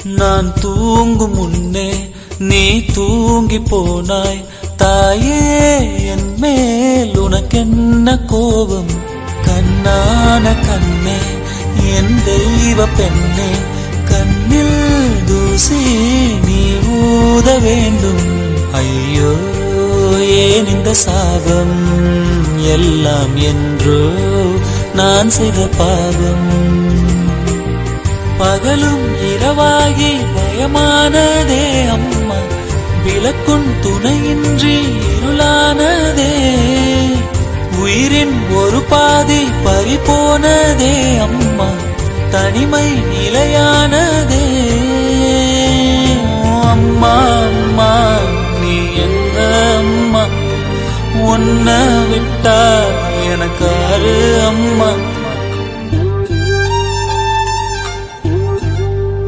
நான் தூங்கும் முன்னே நீ தூங்கி போனாய் தாயே, என் மேல் உனக்கென்ன கோபம்? கண்ணான கண்ணே, என் தெய்வ பெண்ணே, கண்ணில் தூசி நீ ஊத வேண்டும். ஐயோ ஏன் இந்த சாபம்? எல்லாம் என்றோ நான் செய்த பாவம். பகலும் இரவாகி பயமானதே அம்மா, விளக்குன் துணையின்றி இருளானதே. உயிரின் ஒரு பாதி பறிபோனதே அம்மா, தனிமை நிலையானதே. அம்மா அம்மா நீ எங்க அம்மா, உன்னை விட்டா எனக்கு அரு அம்மா.